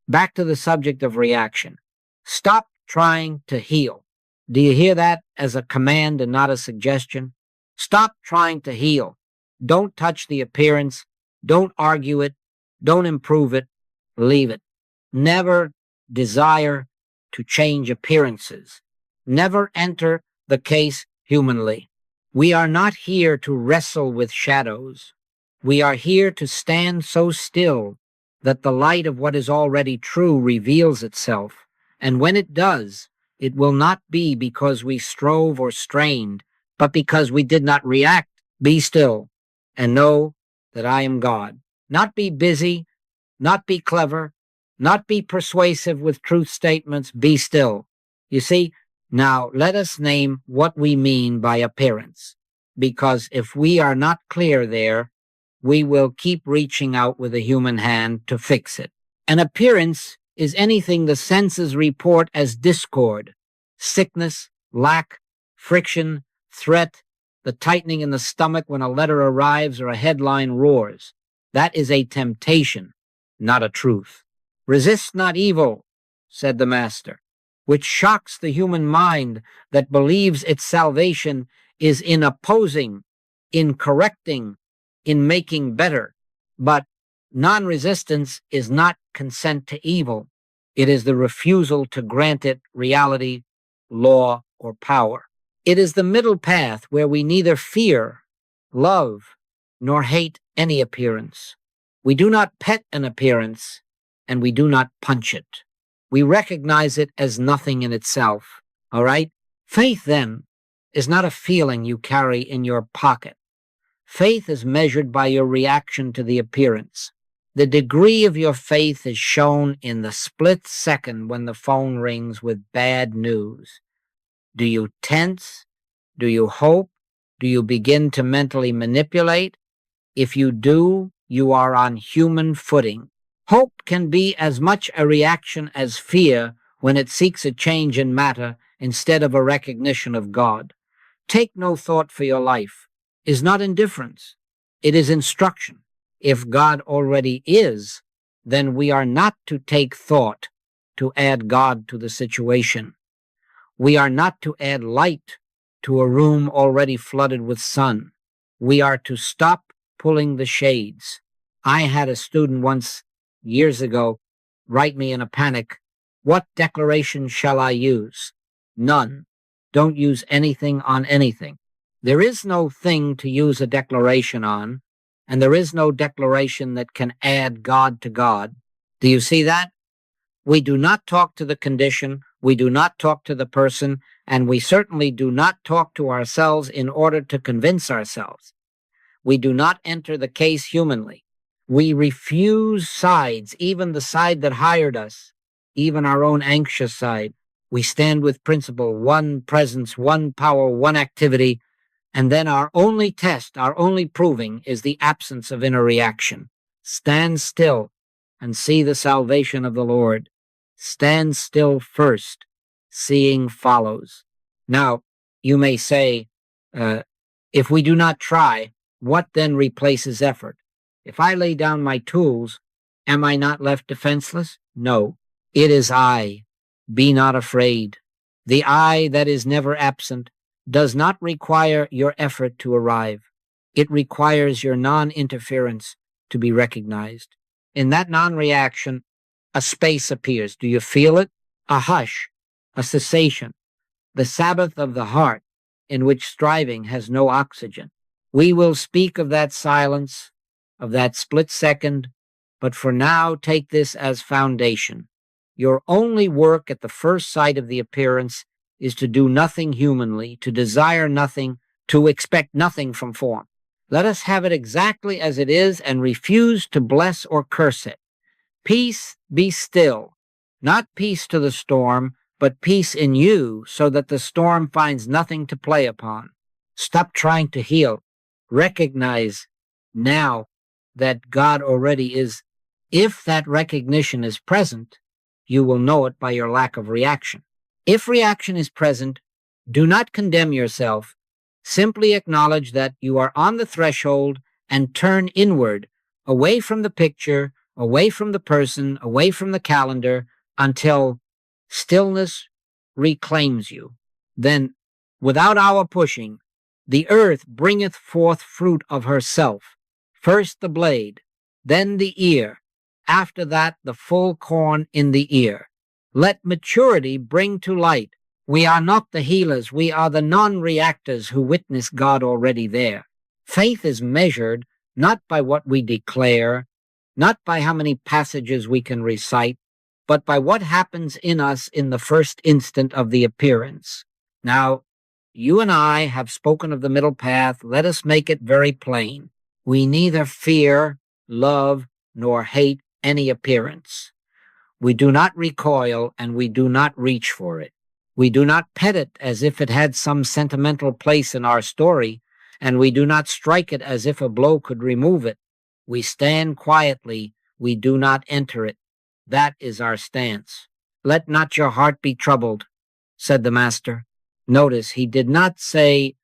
Back to the subject of reaction. Stop trying to heal. Do you hear that as a command and not a suggestion? Stop trying to heal. Don't touch the appearance. Don't argue it. Don't improve it. Leave it. Never desire to change appearances. Never enter the case humanly. We are not here to wrestle with shadows. We are here to stand so still that the light of what is already true reveals itself. And when it does, it will not be because we strove or strained, but because we did not react. Be still and know that I am God. Not be busy, not be clever, not be persuasive with truth statements. Be still. You see, now let us name what we mean by appearance, because if we are not clear there, we will keep reaching out with a human hand to fix it. An appearance is anything the senses report as discord, sickness, lack, friction, threat, the tightening in the stomach when a letter arrives or a headline roars. That is a temptation, not a truth. Resist not evil, said the Master, which shocks the human mind that believes its salvation is in opposing, in correcting, in making better. But non-resistance is not consent to evil. It is the refusal to grant it reality, law, or power. It is the middle path where we neither fear, love, nor hate any appearance. We do not pet an appearance, and we do not punch it. We recognize it as nothing in itself, all right? Faith, then, is not a feeling you carry in your pocket. Faith is measured by your reaction to the appearance. The degree of your faith is shown in the split second when the phone rings with bad news. Do you tense? Do you hope? Do you begin to mentally manipulate? If you do, you are on human footing. Hope can be as much a reaction as fear when it seeks a change in matter instead of a recognition of God. Take no thought for your life is not indifference. It is instruction. If God already is, then we are not to take thought to add God to the situation. We are not to add light to a room already flooded with sun. We are to stop pulling the shades. I had a student once, years ago, write me in a panic, "What declaration shall I use?" None. Don't use anything on anything. There is no thing to use a declaration on, and there is no declaration that can add God to God. Do you see that? We do not talk to the condition, we do not talk to the person, and we certainly do not talk to ourselves in order to convince ourselves. We do not enter the case humanly. We refuse sides, even the side that hired us, even our own anxious side. We stand with principle, one presence, one power, one activity, and then our only test, our only proving is the absence of inner reaction. Stand still and see the salvation of the Lord. Stand still first, seeing follows. Now, you may say, if we do not try, what then replaces effort? If I lay down my tools, am I not left defenseless? No, it is I. Be not afraid. The I that is never absent does not require your effort to arrive. It requires your non-interference to be recognized. In that non-reaction, a space appears. Do you feel it? A hush, a cessation, the Sabbath of the heart in which striving has no oxygen. We will speak of that silence, of that split second, but for now take this as foundation. Your only work at the first sight of the appearance is to do nothing humanly, to desire nothing, to expect nothing from form. Let us have it exactly as it is and refuse to bless or curse it. Peace, be still. Not peace to the storm, but peace in you so that the storm finds nothing to play upon. Stop trying to heal. Recognize now that God already is. If that recognition is present, you will know it by your lack of reaction. If reaction is present, do not condemn yourself. Simply acknowledge that you are on the threshold and turn inward, away from the picture, away from the person, away from the calendar, until stillness reclaims you. Then, without our pushing, the earth bringeth forth fruit of herself, first the blade, then the ear, after that the full corn in the ear. Let maturity bring to light. We are not the healers, we are the non-reactors who witness God already there. Faith is measured not by what we declare, not by how many passages we can recite, but by what happens in us in the first instant of the appearance. Now, you and I have spoken of the middle path. Let us make it very plain. We neither fear, love, nor hate any appearance. We do not recoil, and we do not reach for it. We do not pet it as if it had some sentimental place in our story, and we do not strike it as if a blow could remove it. We stand quietly. We do not enter it. That is our stance. Let not your heart be troubled, said the Master. Notice, he did not say,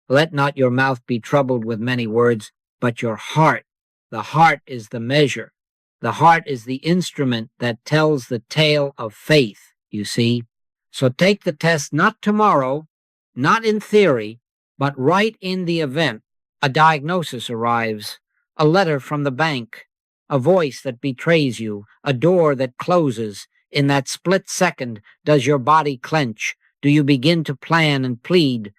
let not your mouth be troubled with many words, but your heart. The heart is the measure. The heart is the instrument that tells the tale of faith, you see. So take the test not tomorrow, not in theory, but right in the event. A diagnosis arrives, a letter from the bank, a voice that betrays you, a door that closes. In that split second, does your body clench? Do you begin to plan and plead?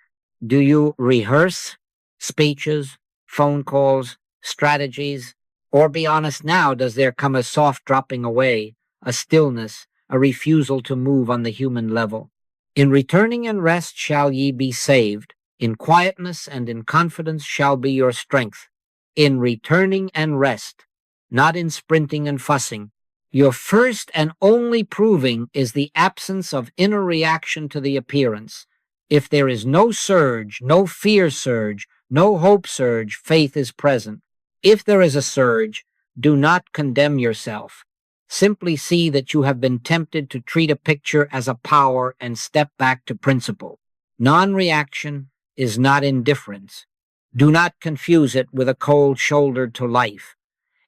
Do you rehearse speeches, phone calls, strategies? Or be honest now, does there come a soft dropping away, a stillness, a refusal to move on the human level? In returning and rest shall ye be saved. In quietness and in confidence shall be your strength. In returning and rest, not in sprinting and fussing. Your first and only proving is the absence of inner reaction to the appearance. If there is no surge, no fear surge, no hope surge, faith is present. If there is a surge, do not condemn yourself. Simply see that you have been tempted to treat a picture as a power and step back to principle. Non-reaction is not indifference. Do not confuse it with a cold shoulder to life.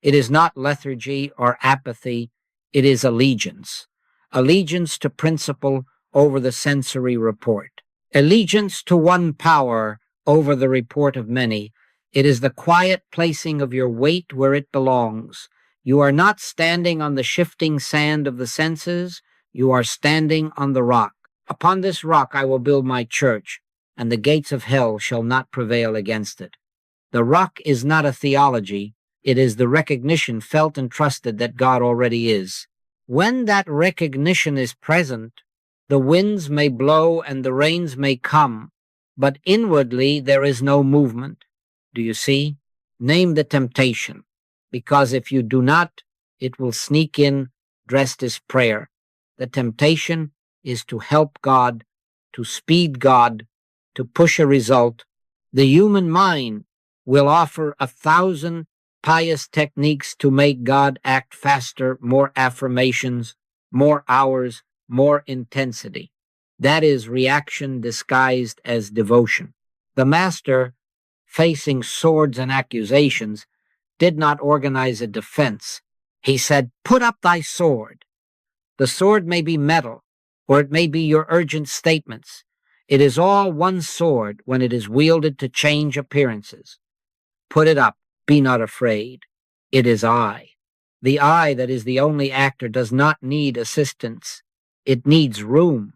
It is not lethargy or apathy. It is allegiance. Allegiance to principle over the sensory report. Allegiance to one power over the report of many. It is the quiet placing of your weight where it belongs. You are not standing on the shifting sand of the senses. You are standing on the rock. Upon this rock I will build my church, and the gates of hell shall not prevail against it. The rock is not a theology. It is the recognition felt and trusted that God already is. When that recognition is present, the winds may blow and the rains may come, but inwardly there is no movement. Do you see? Name the temptation, because if you do not, it will sneak in dressed as prayer. The temptation is to help God, to speed God, to push a result. The human mind will offer 1,000 pious techniques to make God act faster, more affirmations, more hours, more intensity. That is reaction disguised as devotion. The Master, facing swords and accusations, did not organize a defense. He said, put up thy sword. The sword may be metal, or it may be your urgent statements. It is all one sword when it is wielded to change appearances. Put it up. Be not afraid. It is I. The I that is the only actor does not need assistance. It needs room.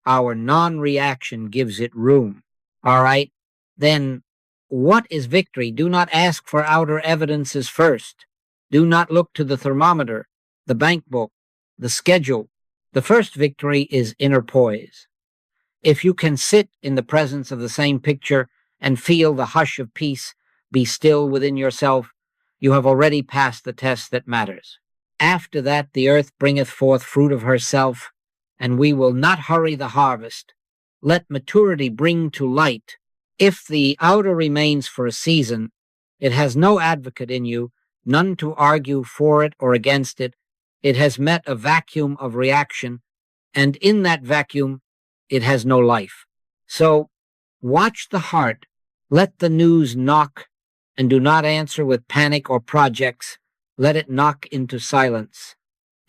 Our non-reaction gives it room. All right? Then what is victory? Do not ask for outer evidences first. Do not look to the thermometer, the bank book, the schedule. The first victory is inner poise. If you can sit in the presence of the same picture and feel the hush of peace, be still within yourself, you have already passed the test that matters. After that, the earth bringeth forth fruit of herself, and we will not hurry the harvest. Let maturity bring to light. If the outer remains for a season, it has no advocate in you, none to argue for it or against it. It has met a vacuum of reaction, and in that vacuum, it has no life. So, watch the heart. Let the news knock, and do not answer with panic or projects. let it knock into silence.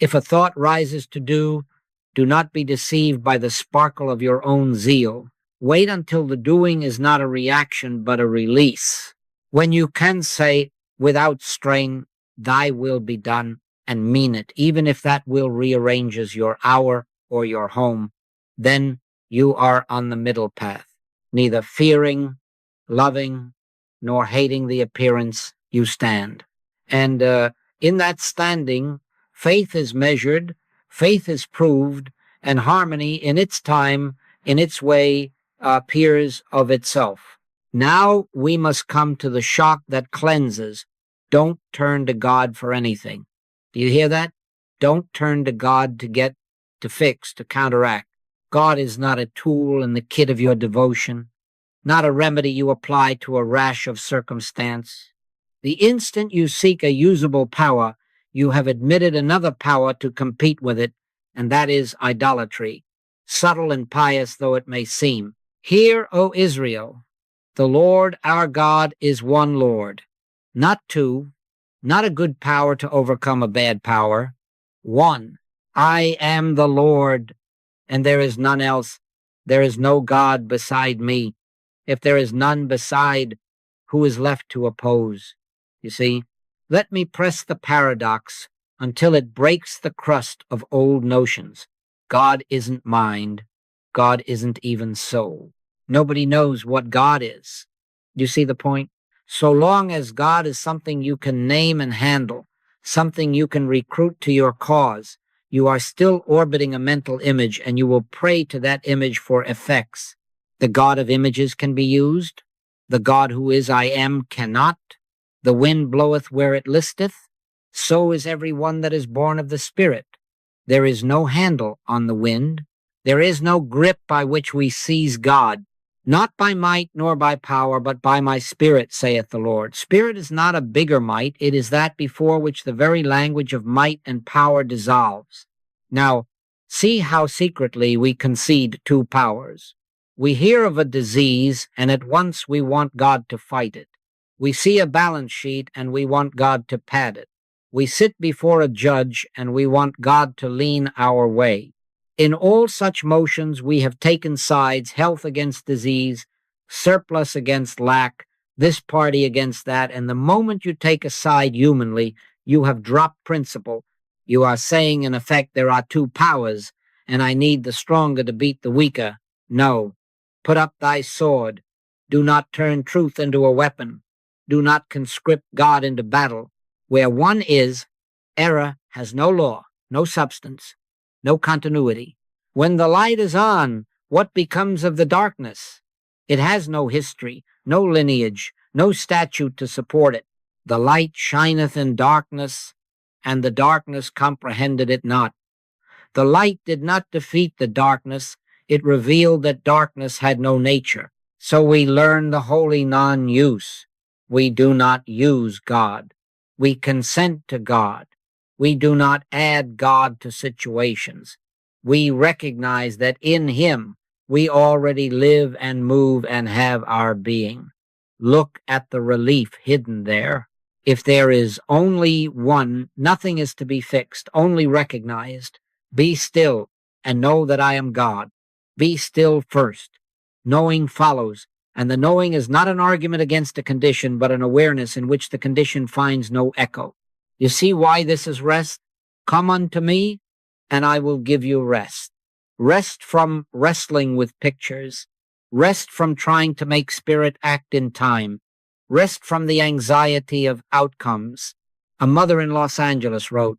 If a thought rises to do not be deceived by the sparkle of your own zeal. Wait until the doing is not a reaction but a release. When you can say, without strain, thy will be done, and mean it, even if that will rearranges your hour or your home, then you are on the middle path, neither fearing, loving, nor hating the appearance you stand. And in that standing, faith is measured, faith is proved, and harmony in its time, in its way, appears of itself. Now we must come to the shock that cleanses. Don't turn to God for anything. Do you hear that? Don't turn to God to fix, to counteract. God is not a tool in the kit of your devotion, not a remedy you apply to a rash of circumstance. The instant you seek a usable power, you have admitted another power to compete with it, and that is idolatry, subtle and pious though it may seem. Hear, O Israel, the Lord our God is one Lord, not two, not a good power to overcome a bad power. One. I am the Lord, and there is none else. There is no God beside me. If there is none beside, who is left to oppose? You see, let me press the paradox until it breaks the crust of old notions. God isn't mind. God isn't even soul. Nobody knows what God is. You see the point? So long as God is something you can name and handle, something you can recruit to your cause, you are still orbiting a mental image, and you will pray to that image for effects. The God of images can be used. The God who is I am cannot. The wind bloweth where it listeth. So is every one that is born of the Spirit. There is no handle on the wind. There is no grip by which we seize God. Not by might nor by power, but by my Spirit, saith the Lord. Spirit is not a bigger might. It is that before which the very language of might and power dissolves. Now, see how secretly we concede two powers. We hear of a disease, and at once we want God to fight it. We see a balance sheet, and we want God to pad it. We sit before a judge, and we want God to lean our way. In all such motions, we have taken sides, health against disease, surplus against lack, this party against that, and the moment you take a side humanly, you have dropped principle. You are saying, in effect, there are two powers, and I need the stronger to beat the weaker. No. Put up thy sword. Do not turn truth into a weapon. Do not conscript God into battle. Where one is, error has no law, no substance, no continuity. When the light is on, what becomes of the darkness? It has no history, no lineage, no statute to support it. The light shineth in darkness, and the darkness comprehended it not. The light did not defeat the darkness. It revealed that darkness had no nature. So we learn the holy non-use. We do not use God. We consent to God. We do not add God to situations. We recognize that in Him we already live and move and have our being. Look at the relief hidden there. If there is only one, nothing is to be fixed, only recognized. Be still and know that I am God. Be still first. Knowing follows, and the knowing is not an argument against a condition, but an awareness in which the condition finds no echo. You see why this is rest? Come unto me, and I will give you rest. Rest from wrestling with pictures. Rest from trying to make spirit act in time. Rest from the anxiety of outcomes. A mother in Los Angeles wrote,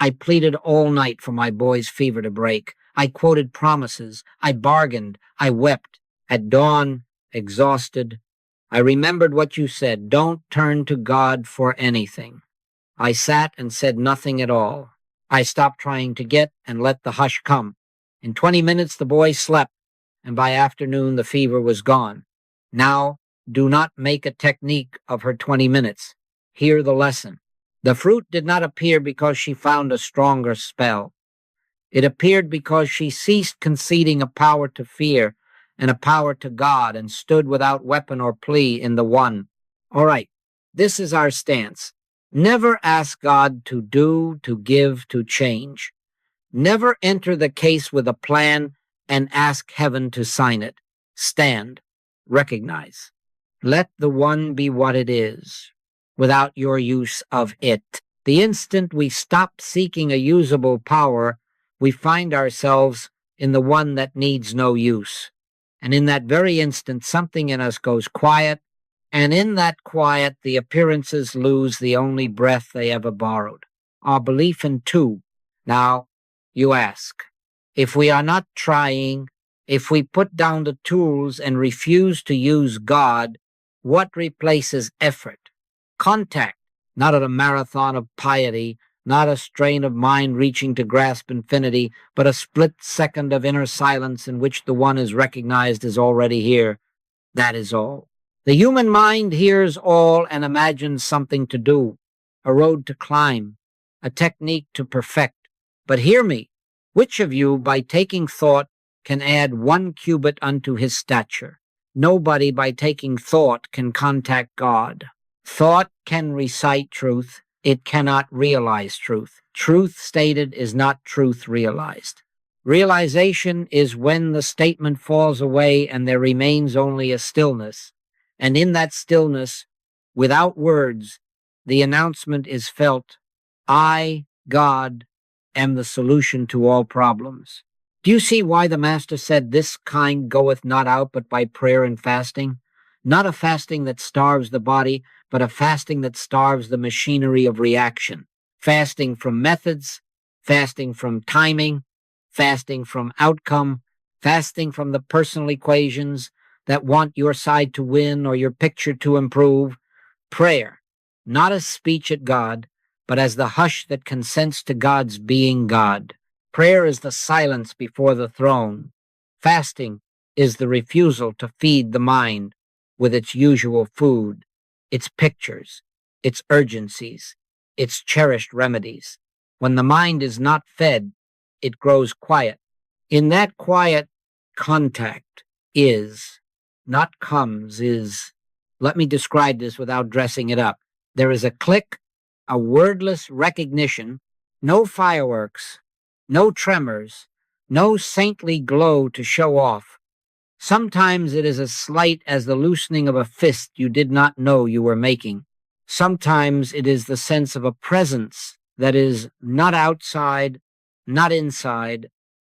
I pleaded all night for my boy's fever to break. I quoted promises. I bargained. I wept. At dawn, exhausted, I remembered what you said. Don't turn to God for anything. I sat and said nothing at all. I stopped trying to get and let the hush come. In 20 minutes, the boy slept, and by afternoon, the fever was gone. Now, do not make a technique of her 20 minutes. Hear the lesson. The fruit did not appear because she found a stronger spell. It appeared because she ceased conceding a power to fear and a power to God and stood without weapon or plea in the one. All right, this is our stance. Never ask God to do, to give, to change. Never enter the case with a plan and ask heaven to sign it. Stand. Recognize. Let the one be what it is, without your use of it. The instant we stop seeking a usable power, we find ourselves in the one that needs no use. And in that very instant, something in us goes quiet, and in that quiet, the appearances lose the only breath they ever borrowed, our belief in two. Now, you ask, if we are not trying, if we put down the tools and refuse to use God, what replaces effort? Contact, not a marathon of piety, not a strain of mind reaching to grasp infinity, but a split second of inner silence in which the one is recognized as already here. That is all. The human mind hears all and imagines something to do, a road to climb, a technique to perfect. But hear me, which of you, by taking thought, can add 1 cubit unto his stature? Nobody, by taking thought, can contact God. Thought can recite truth. It cannot realize truth. Truth stated is not truth realized. Realization is when the statement falls away and there remains only a stillness. And in that stillness, without words, the announcement is felt, I, God, am the solution to all problems. Do you see why the Master said, this kind goeth not out but by prayer and fasting? Not a fasting that starves the body, but a fasting that starves the machinery of reaction. Fasting from methods, fasting from timing, fasting from outcome, fasting from the personal equations that want your side to win or your picture to improve. Prayer, not as speech at God, but as the hush that consents to God's being God. Prayer is the silence before the throne. Fasting is the refusal to feed the mind with its usual food, its pictures, its urgencies, its cherished remedies. When the mind is not fed, it grows quiet. In that quiet, contact is, not comes, is. Let me describe this without dressing it up. There is a click, a wordless recognition, no fireworks, no tremors, no saintly glow to show off. Sometimes it is as slight as the loosening of a fist you did not know you were making. Sometimes it is the sense of a presence that is not outside, not inside,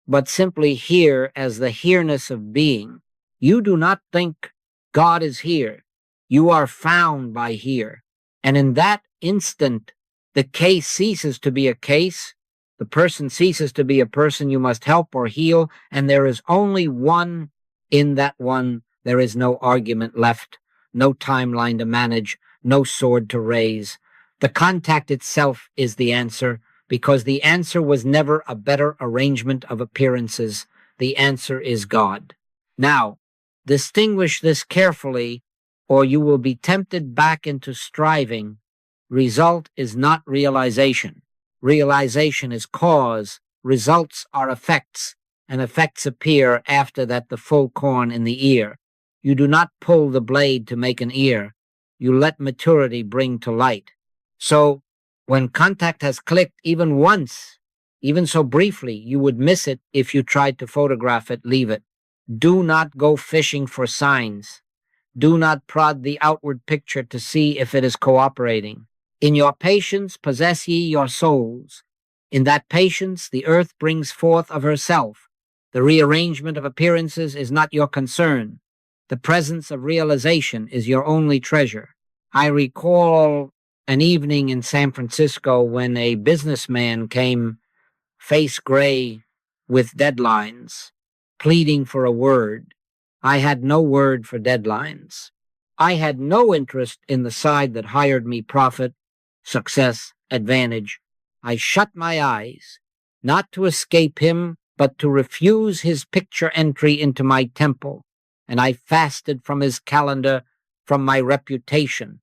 but simply here as the here-ness of being. You do not think God is here. You are found by here. And in that instant, the case ceases to be a case. The person ceases to be a person you must help or heal, and there is only one. In that one, there is no argument left, no timeline to manage, no sword to raise. The contact itself is the answer, because the answer was never a better arrangement of appearances. The answer is God. Now, distinguish this carefully, or you will be tempted back into striving. Result is not realization. Realization is cause. Results are effects, and effects appear after that the full corn in the ear. You do not pull the blade to make an ear. You let maturity bring to light. So, when contact has clicked even once, even so briefly, you would miss it if you tried to photograph it, leave it. Do not go fishing for signs. Do not prod the outward picture to see if it is cooperating. In your patience possess ye your souls. In that patience the earth brings forth of herself. The rearrangement of appearances is not your concern. The presence of realization is your only treasure. I recall an evening in San Francisco when a businessman came face gray with deadlines, pleading for a word. I had no word for deadlines. I had no interest in the side that hired me profit, success, advantage. I shut my eyes, not to escape him, but to refuse his picture entry into my temple, and I fasted from his calendar, from my reputation,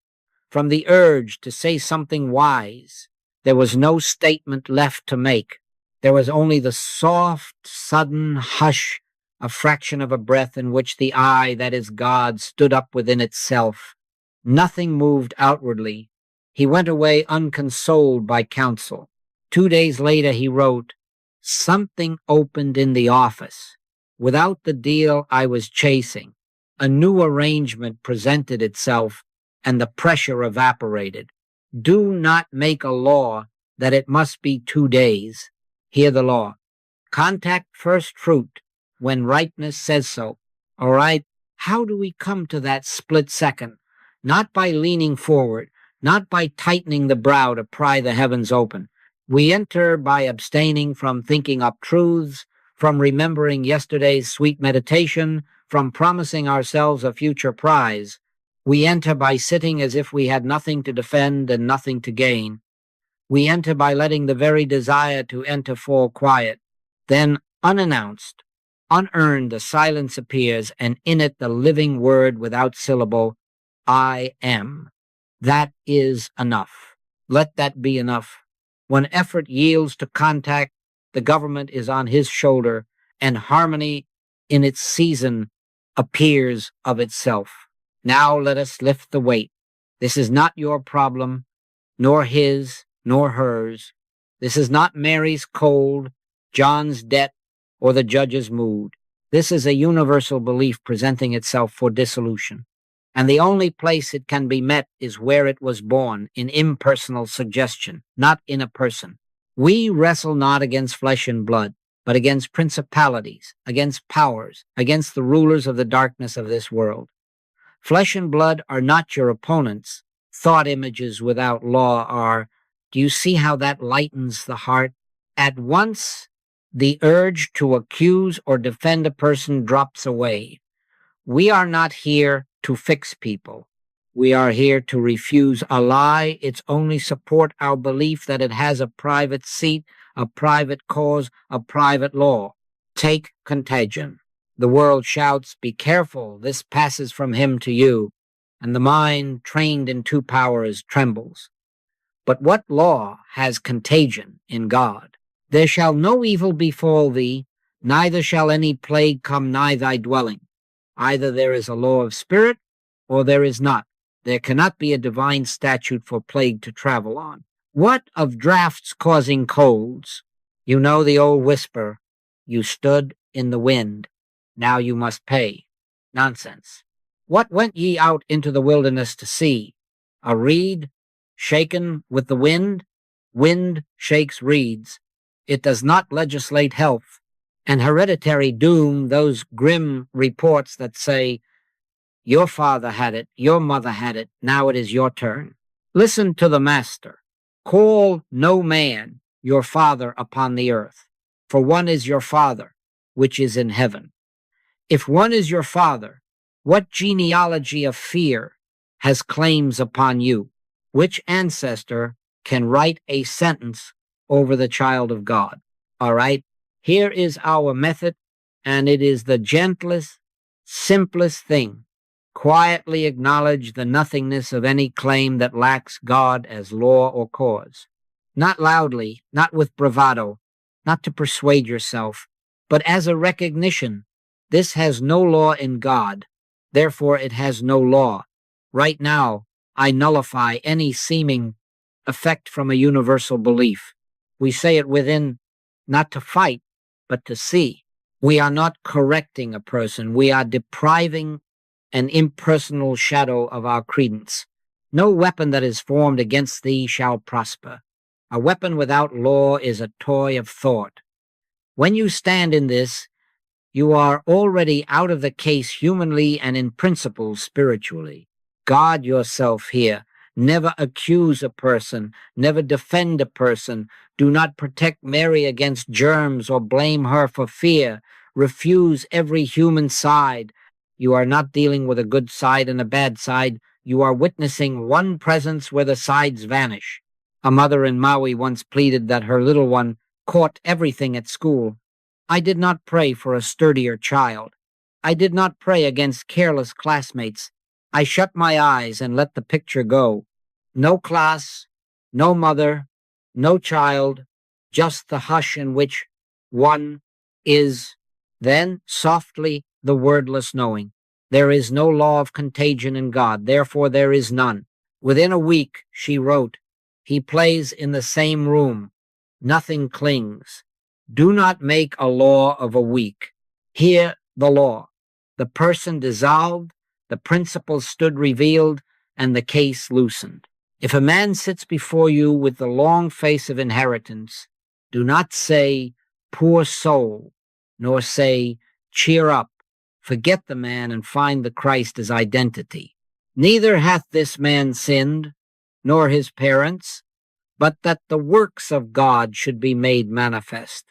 from the urge to say something wise. There was no statement left to make. There was only the soft, sudden hush, a fraction of a breath in which the I, that is God, stood up within itself. Nothing moved outwardly. He went away unconsoled by counsel. 2 days later he wrote, "Something opened in the office. Without the deal I was chasing, a new arrangement presented itself, and the pressure evaporated. Do not make a law that it must be 2 days. Hear the law. Contact first fruit when ripeness says so. All right? How do we come to that split second? Not by leaning forward, not by tightening the brow to pry the heavens open. We enter by abstaining from thinking up truths, from remembering yesterday's sweet meditation, from promising ourselves a future prize. We enter by sitting as if we had nothing to defend and nothing to gain. We enter by letting the very desire to enter fall quiet. Then, unannounced, unearned, the silence appears, and in it the living word without syllable, I am. That is enough. Let that be enough. When effort yields to contact, the government is on his shoulder, and harmony in its season appears of itself. Now let us lift the weight. This is not your problem, nor his, nor hers. This is not Mary's cold, John's debt, or the judge's mood. This is a universal belief presenting itself for dissolution. And the only place it can be met is where it was born, in impersonal suggestion, not in a person. We wrestle not against flesh and blood, but against principalities, against powers, against the rulers of the darkness of this world. Flesh and blood are not your opponents. Thought images without law are. Do you see how that lightens the heart? At once, the urge to accuse or defend a person drops away. We are not here to fix people. We are here to refuse a lie. It's only support our belief that it has a private seat, a private cause, a private law. Take contagion. The world shouts, be careful, this passes from him to you, and the mind, trained in two powers, trembles. But what law has contagion in God? There shall no evil befall thee, neither shall any plague come nigh thy dwelling. Either there is a law of spirit, or there is not. There cannot be a divine statute for plague to travel on. What of drafts causing colds? You know the old whisper, you stood in the wind, now you must pay. Nonsense. What went ye out into the wilderness to see? A reed shaken with the wind? Wind shakes reeds. It does not legislate health. And hereditary doom, those grim reports that say, your father had it, your mother had it, now it is your turn. Listen to the master. Call no man your father upon the earth, for one is your Father, which is in heaven. If one is your father, what genealogy of fear has claims upon you? Which ancestor can write a sentence over the child of God? All right, here is our method, and it is the gentlest, simplest thing. Quietly acknowledge the nothingness of any claim that lacks God as law or cause. Not loudly, not with bravado, not to persuade yourself, but as a recognition. This has no law in God, therefore it has no law. Right now, I nullify any seeming effect from a universal belief. We say it within, not to fight, but to see. We are not correcting a person. We are depriving an impersonal shadow of our credence. No weapon that is formed against thee shall prosper. A weapon without law is a toy of thought. When you stand in this, you are already out of the case humanly and in principle spiritually. Guard yourself here. Never accuse a person. Never defend a person. Do not protect Mary against germs or blame her for fear. Refuse every human side. You are not dealing with a good side and a bad side. You are witnessing one presence where the sides vanish. A mother in Maui once pleaded that her little one caught everything at school. I did not pray for a sturdier child. I did not pray against careless classmates. I shut my eyes and let the picture go. No class, no mother, no child, just the hush in which one is. Then, softly, the wordless knowing. There is no law of contagion in God, therefore there is none. Within a week, she wrote, he plays in the same room. Nothing clings. Do not make a law of a week. Hear the law. The person dissolved, the principle stood revealed, and the case loosened. If a man sits before you with the long face of inheritance, do not say, poor soul, nor say, cheer up. Forget the man and find the Christ as identity. Neither hath this man sinned, nor his parents, but that the works of God should be made manifest.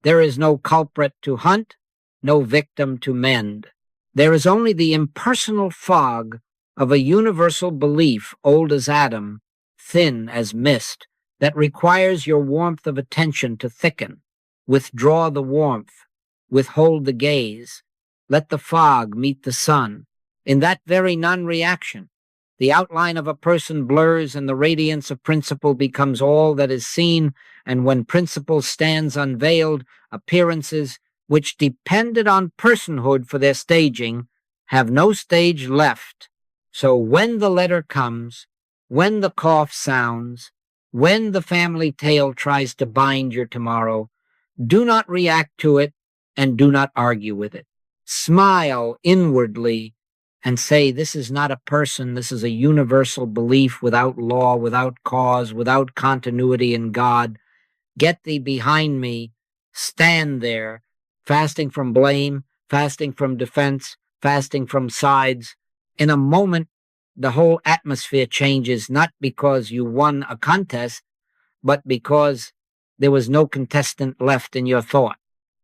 There is no culprit to hunt, no victim to mend. There is only the impersonal fog of a universal belief, old as Adam, thin as mist, that requires your warmth of attention to thicken. Withdraw the warmth, withhold the gaze, let the fog meet the sun. In that very non-reaction, the outline of a person blurs and the radiance of principle becomes all that is seen, and when principle stands unveiled, appearances which depended on personhood for their staging have no stage left. So when the letter comes, when the cough sounds, when the family tale tries to bind your tomorrow, do not react to it and do not argue with it. Smile inwardly and say, this is not a person, this is a universal belief without law, without cause, without continuity in God. Get thee behind me, stand there, fasting from blame, fasting from defense, fasting from sides. In a moment, the whole atmosphere changes, not because you won a contest, but because there was no contestant left in your thought.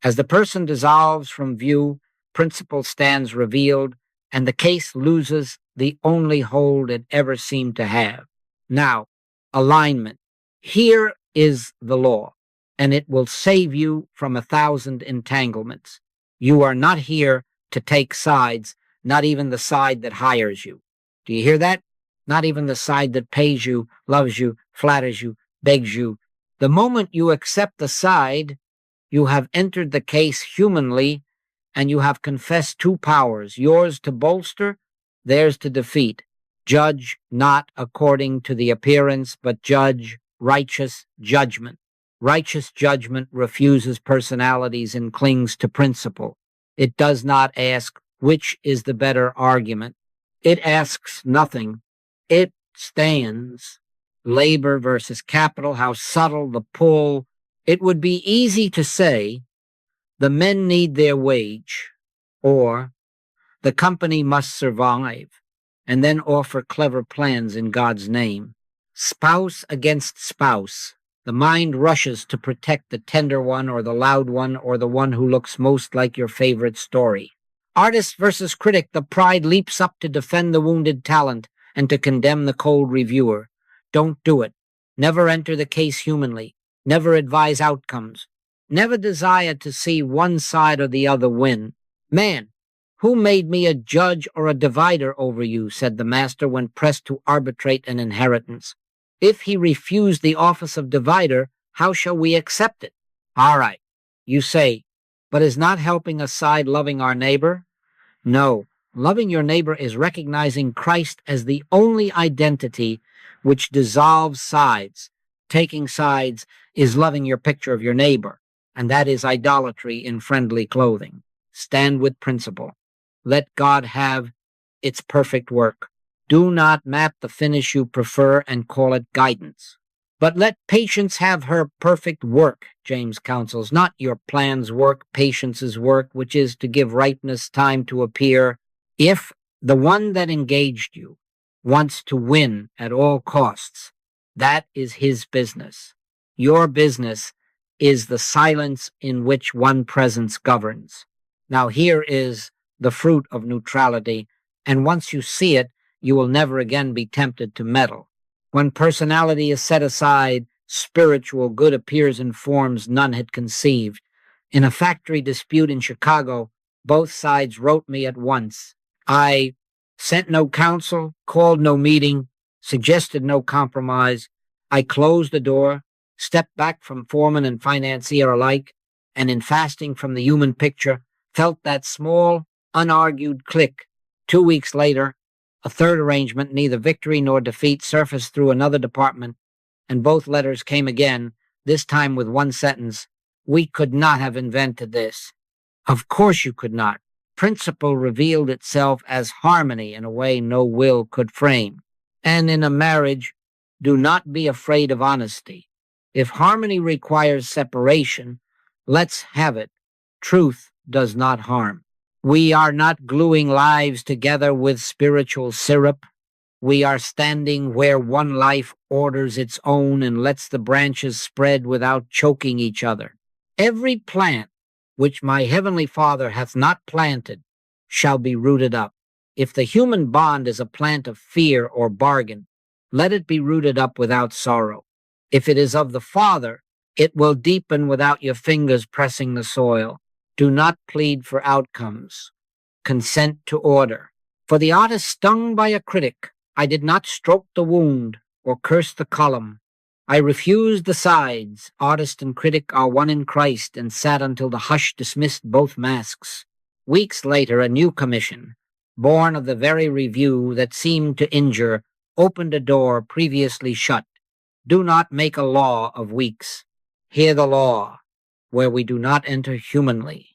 As the person dissolves from view, principle stands revealed, and the case loses the only hold it ever seemed to have. Now, alignment. Here is the law, and it will save you from 1,000 entanglements. You are not here to take sides, not even the side that hires you. Do you hear that? Not even the side that pays you, loves you, flatters you, begs you. The moment you accept the side, you have entered the case humanly, and you have confessed two powers, yours to bolster, theirs to defeat. Judge not according to the appearance, but judge righteous judgment. Righteous judgment refuses personalities and clings to principle. It does not ask which is the better argument. It asks nothing. It stands. Labor versus capital, how subtle the pull. It would be easy to say, the men need their wage, or the company must survive, and then offer clever plans in God's name. Spouse against spouse. The mind rushes to protect the tender one or the loud one or the one who looks most like your favorite story. Artist versus critic, the pride leaps up to defend the wounded talent and to condemn the cold reviewer. Don't do it. Never enter the case humanly. Never advise outcomes. Never desire to see one side or the other win. Man, who made me a judge or a divider over you, said the master when pressed to arbitrate an inheritance. If he refused the office of divider, how shall we accept it? All right, you say, but is not helping a side loving our neighbor? No, loving your neighbor is recognizing Christ as the only identity which dissolves sides. Taking sides is loving your picture of your neighbor, and that is idolatry in friendly clothing. Stand with principle. Let God have its perfect work. Do not map the finish you prefer and call it guidance. But let patience have her perfect work, James counsels, not your plan's work, patience's work, which is to give ripeness time to appear. If the one that engaged you wants to win at all costs, that is his business. Your business is the silence in which one presence governs. Now here is the fruit of neutrality, and once you see it, you will never again be tempted to meddle. When personality is set aside, spiritual good appears in forms none had conceived. In a factory dispute in Chicago, both sides wrote me at once. I sent no counsel, called no meeting, suggested no compromise. I closed the door, stepped back from foreman and financier alike, and in fasting from the human picture, felt that small, unargued click. 2 weeks later, A third arrangement, neither victory nor defeat, surfaced through another department, and both letters came again, this time with one sentence. We could not have invented this. Of course you could not. Principle revealed itself as harmony in a way no will could frame. And in a marriage, do not be afraid of honesty. If harmony requires separation, let's have it. Truth does not harm. We are not gluing lives together with spiritual syrup. We are standing where one life orders its own and lets the branches spread without choking each other. Every plant which my heavenly Father hath not planted shall be rooted up. If the human bond is a plant of fear or bargain, let it be rooted up without sorrow. If it is of the Father, it will deepen without your fingers pressing the soil. Do not plead for outcomes. Consent to order. For the artist stung by a critic, I did not stroke the wound or curse the column. I refused the sides. Artist and critic are one in Christ, and sat until the hush dismissed both masks. Weeks later, a new commission, born of the very review that seemed to injure, opened a door previously shut. Do not make a law of weeks. Hear the law, where we do not enter humanly.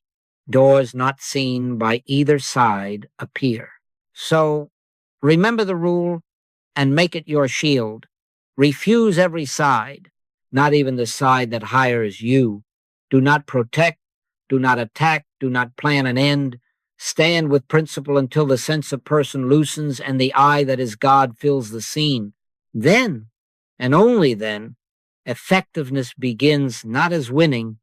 Doors not seen by either side appear. So, remember the rule and make it your shield. Refuse every side, not even the side that hires you. Do not protect, do not attack, do not plan an end. Stand with principle until the sense of person loosens and the I that is God fills the scene. Then, and only then, effectiveness begins not as winning,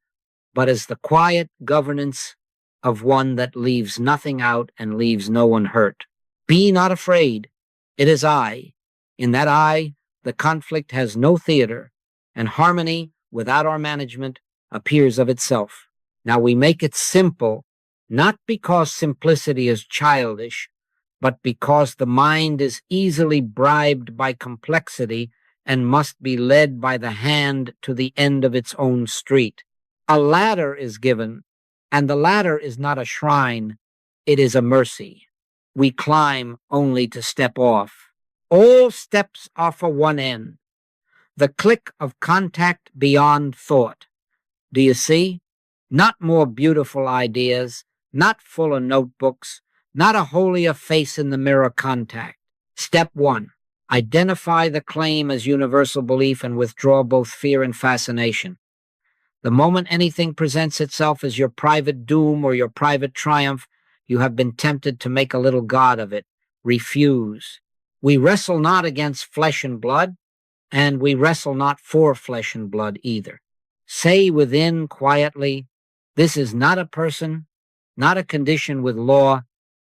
but as the quiet governance of one that leaves nothing out and leaves no one hurt. Be not afraid. It is I. In that I, the conflict has no theater, and harmony, without our management, appears of itself. Now we make it simple, not because simplicity is childish, but because the mind is easily bribed by complexity and must be led by the hand to the end of its own street. A ladder is given, and the ladder is not a shrine, it is a mercy. We climb only to step off. All steps are for one end, the click of contact beyond thought. Do you see? Not more beautiful ideas, not fuller notebooks, not a holier face in the mirror contact. Step one, identify the claim as universal belief and withdraw both fear and fascination. The moment anything presents itself as your private doom or your private triumph, you have been tempted to make a little god of it. Refuse. We wrestle not against flesh and blood, and we wrestle not for flesh and blood either. Say within quietly, this is not a person, not a condition with law.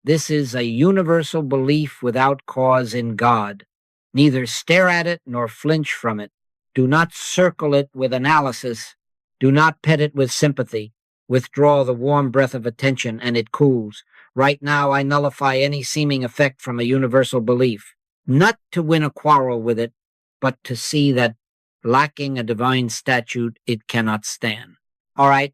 This is a universal belief without cause in God. Neither stare at it nor flinch from it. Do not circle it with analysis. Do not pet it with sympathy. Withdraw the warm breath of attention and it cools. Right now I nullify any seeming effect from a universal belief. Not to win a quarrel with it, but to see that, lacking a divine statute, it cannot stand. All right,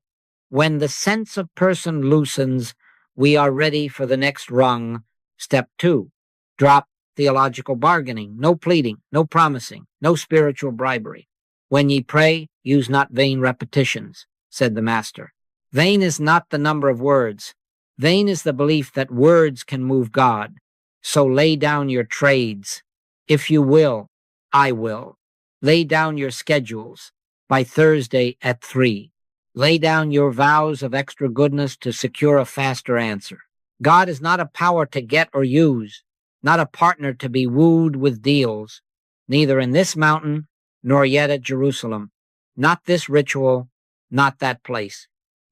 when the sense of person loosens, we are ready for the next rung. Step 2, drop theological bargaining, no pleading, no promising, no spiritual bribery. When ye pray, use not vain repetitions, said the Master. Vain is not the number of words. Vain is the belief that words can move God. So lay down your trades. If you will, I will. Lay down your schedules by Thursday at 3. Lay down your vows of extra goodness to secure a faster answer. God is not a power to get or use, not a partner to be wooed with deals, neither in this mountain nor yet at Jerusalem. Not this ritual, not that place.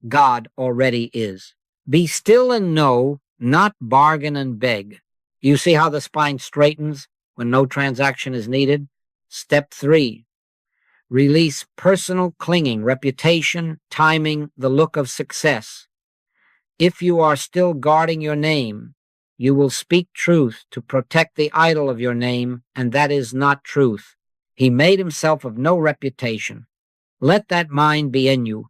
God already is. Be still and know, not bargain and beg. You see how the spine straightens when no transaction is needed? Step 3, release personal clinging, reputation, timing, the look of success. If you are still guarding your name, you will speak truth to protect the idol of your name, and that is not truth. He made himself of no reputation. Let that mind be in you.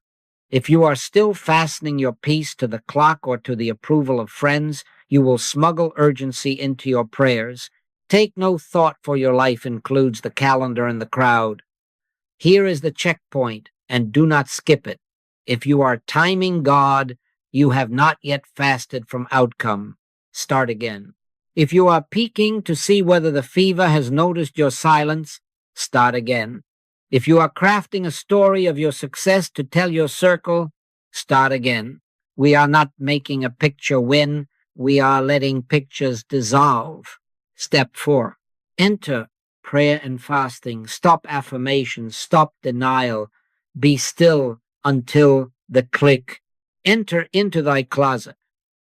If you are still fastening your peace to the clock or to the approval of friends, You will smuggle urgency into your prayers. Take no thought, for your life includes the calendar and the crowd. Here is the checkpoint, and do not skip it. If you are timing God, you have not yet fasted from outcome. Start again. If you are peeking to see whether the fever has noticed your silence, start again. If you are crafting a story of your success to tell your circle, start again. We are not making a picture win. We are letting pictures dissolve. Step 4. Enter prayer and fasting. Stop affirmation. Stop denial. Be still until the click. Enter into thy closet.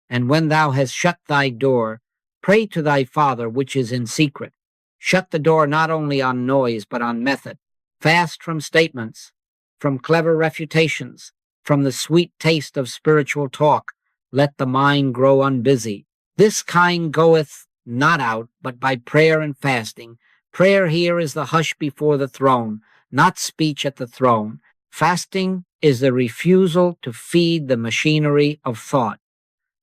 And when thou hast shut thy door, pray to thy Father which is in secret. Shut the door not only on noise, but on method. Fast from statements, from clever refutations, from the sweet taste of spiritual talk. Let the mind grow unbusy. This kind goeth not out, but by prayer and fasting. Prayer here is the hush before the throne, not speech at the throne. Fasting is the refusal to feed the machinery of thought.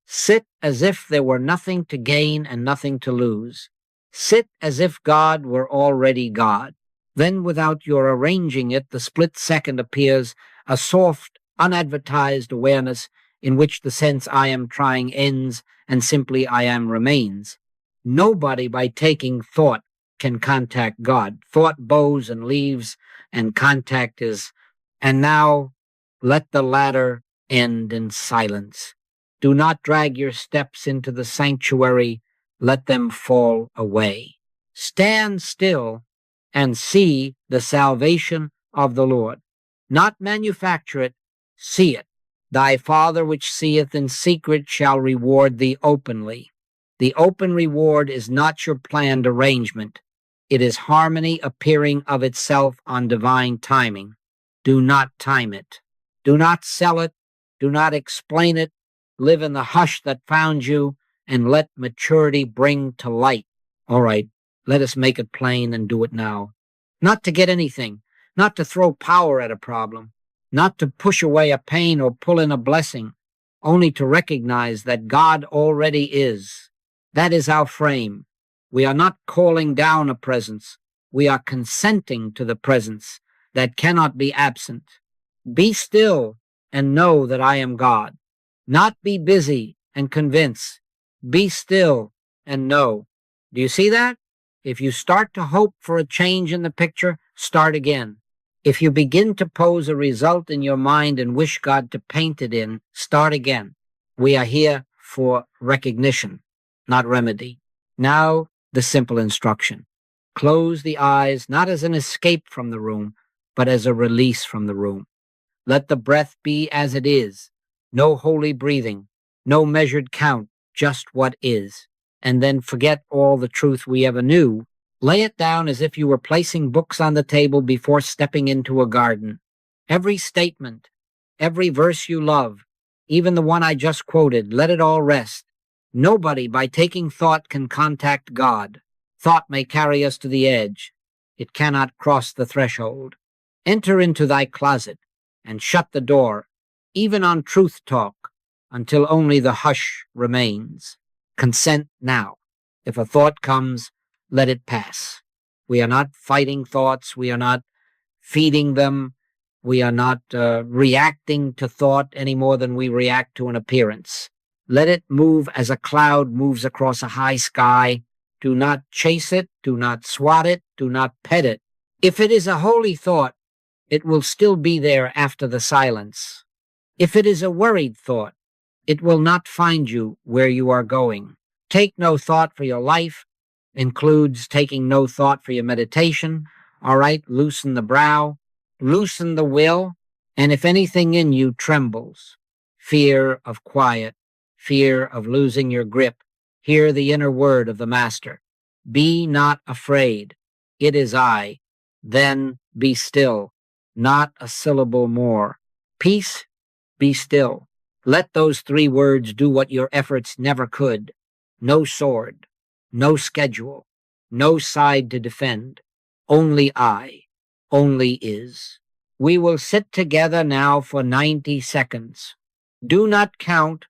Sit as if there were nothing to gain and nothing to lose. Sit as if God were already God. Then, without your arranging it, the split second appears, a soft, unadvertised awareness in which the sense I am trying ends and simply I am remains. Nobody, by taking thought, can contact God. Thought bows and leaves, and contact is. And now, let the latter end in silence. Do not drag your steps into the sanctuary. Let them fall away. Stand still and see the salvation of the Lord. Not manufacture it, see it. Thy Father which seeth in secret shall reward thee openly. The open reward is not your planned arrangement. It is harmony appearing of itself on divine timing. Do not time it. Do not sell it. Do not explain it. Live in the hush that found you, and let maturity bring to light. All right, let us make it plain and do it now. Not to get anything, not to throw power at a problem, not to push away a pain or pull in a blessing, only to recognize that God already is. That is our frame. We are not calling down a presence. We are consenting to the presence that cannot be absent. Be still and know that I am God. Not be busy and convince. Be still and know. Do you see that? If you start to hope for a change in the picture, start again. If you begin to pose a result in your mind and wish God to paint it in, start again. We are here for recognition, not remedy. Now, the simple instruction. Close the eyes, not as an escape from the room, but as a release from the room. Let the breath be as it is. No holy breathing, no measured count, just what is. And then forget all the truth we ever knew. Lay it down as if you were placing books on the table before stepping into a garden. Every statement, every verse you love, even the one I just quoted, let it all rest. Nobody, by taking thought, can contact God. Thought may carry us to the edge. It cannot cross the threshold. Enter into thy closet and shut the door, even on truth talk, until only the hush remains. Consent now. If a thought comes, let it pass. We are not fighting thoughts. We are not feeding them. We are not reacting to thought any more than we react to an appearance. Let it move as a cloud moves across a high sky. Do not chase it. Do not swat it. Do not pet it. If it is a holy thought, it will still be there after the silence. If it is a worried thought, it will not find you where you are going. Take no thought for your life includes taking no thought for your meditation. All right, loosen the brow, loosen the will, and if anything in you trembles, fear of quiet, fear of losing your grip, hear the inner word of the Master. Be not afraid. It is I. Then be still. Not a syllable more. Peace, be still. Let those 3 words do what your efforts never could. No sword, no schedule, no side to defend. Only I, only is. We will sit together now for 90 seconds. Do not count,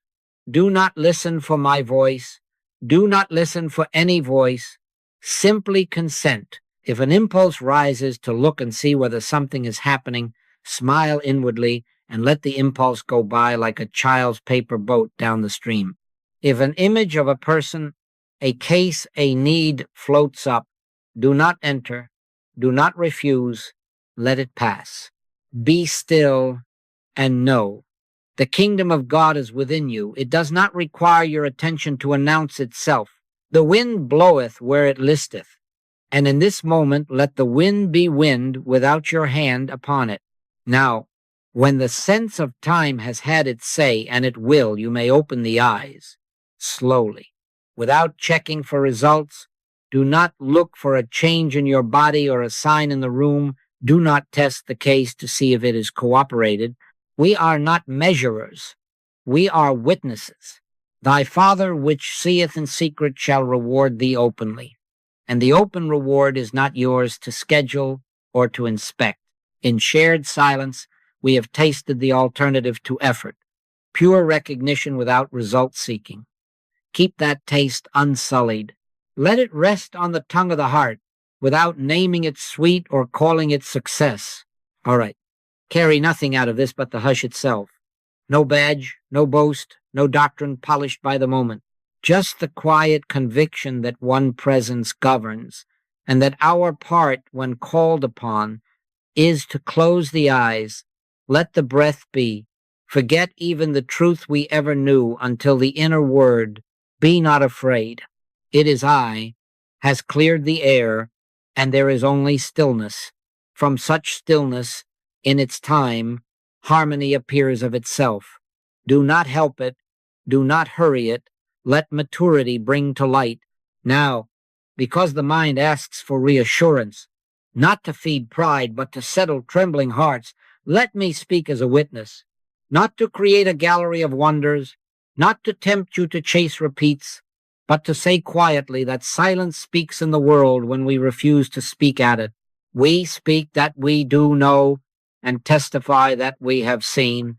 Do not listen for my voice. Do not listen for any voice. Simply consent. If an impulse rises to look and see whether something is happening, smile inwardly and let the impulse go by like a child's paper boat down the stream. If an image of a person, a case, a need floats up, do not enter, do not refuse, let it pass. Be still and know. The kingdom of God is within you. It does not require your attention to announce itself. The wind bloweth where it listeth. And in this moment, let the wind be wind without your hand upon it. Now, when the sense of time has had its say, and it will, you may open the eyes, slowly, without checking for results. Do not look for a change in your body or a sign in the room. Do not test the case to see if it is cooperated. We are not measurers. We are witnesses. Thy Father which seeth in secret shall reward thee openly. And the open reward is not yours to schedule or to inspect. In shared silence, we have tasted the alternative to effort, pure recognition without result seeking. Keep that taste unsullied. Let it rest on the tongue of the heart without naming it sweet or calling it success. All right. Carry nothing out of this but the hush itself. No badge, no boast, no doctrine polished by the moment. Just the quiet conviction that one presence governs, and that our part, when called upon, is to close the eyes, let the breath be, forget even the truth we ever knew until the inner word, be not afraid. It is I, has cleared the air, and there is only stillness. From such stillness, in its time, harmony appears of itself. Do not help it. Do not hurry it. Let maturity bring to light. Now, because the mind asks for reassurance, not to feed pride, but to settle trembling hearts, let me speak as a witness, not to create a gallery of wonders, not to tempt you to chase repeats, but to say quietly that silence speaks in the world when we refuse to speak at it. We speak that we do know and testify that we have seen.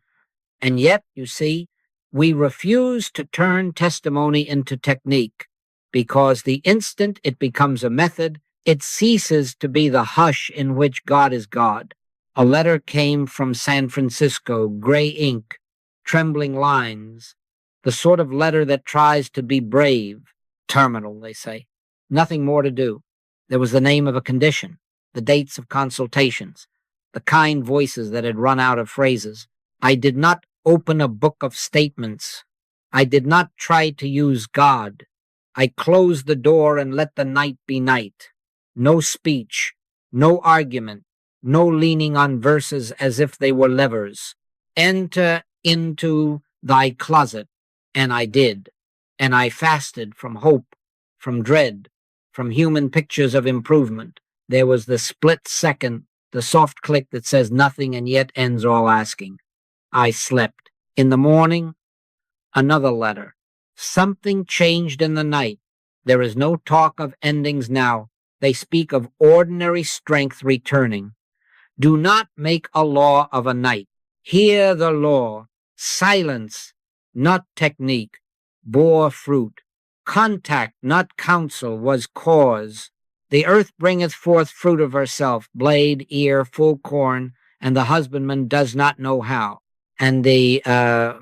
And yet, you see, we refuse to turn testimony into technique, because the instant it becomes a method, it ceases to be the hush in which God is God. A letter came from San Francisco, gray ink, trembling lines, the sort of letter that tries to be brave, terminal, they say. Nothing more to do. There was the name of a condition, the dates of consultations, the kind voices that had run out of phrases. I did not open a book of statements. I did not try to use God. I closed the door and let the night be night. No speech, no argument, no leaning on verses as if they were levers. Enter into thy closet. And I did. And I fasted from hope, from dread, from human pictures of improvement. There was the split second, the soft click that says nothing and yet ends all asking. I slept. In the morning, another letter. Something changed in the night. There is no talk of endings now. They speak of ordinary strength returning. Do not make a law of a night. Hear the law. Silence, not technique, bore fruit. Contact, not counsel, was cause. The earth bringeth forth fruit of herself, blade, ear, full corn, and the husbandman does not know how. And the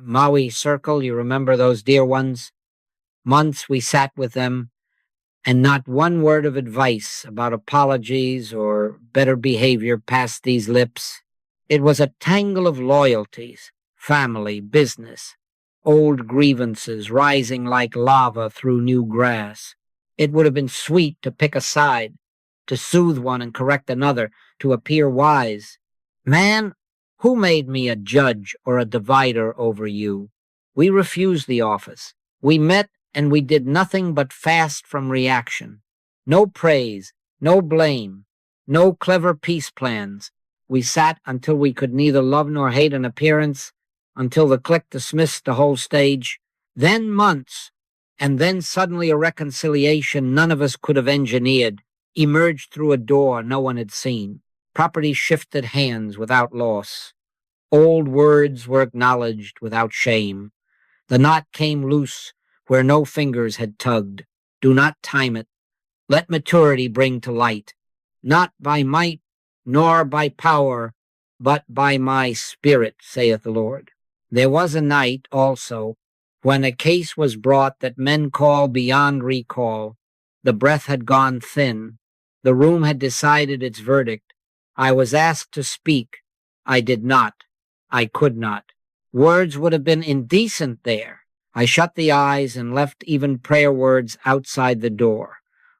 Maui Circle, you remember those dear ones? Months we sat with them, and not one word of advice about apologies or better behavior passed these lips. It was a tangle of loyalties, family, business, old grievances rising like lava through new grass. It would have been sweet to pick a side, to soothe one and correct another, to appear wise. Man, who made me a judge or a divider over you? We refused the office. We met and we did nothing but fast from reaction. No praise, no blame, no clever peace plans. We sat until we could neither love nor hate an appearance, until the click dismissed the whole stage. Then months, and then suddenly a reconciliation none of us could have engineered, emerged through a door no one had seen. Property shifted hands without loss. Old words were acknowledged without shame. The knot came loose where no fingers had tugged. Do not time it. Let maturity bring to light, not by might, nor by power, but by my spirit, saith the Lord. There was a night, also, when a case was brought that men call beyond recall. The breath had gone thin. The room had decided its verdict. I was asked to speak. I did not. I could not. Words would have been indecent there. I shut the eyes and left even prayer words outside the door.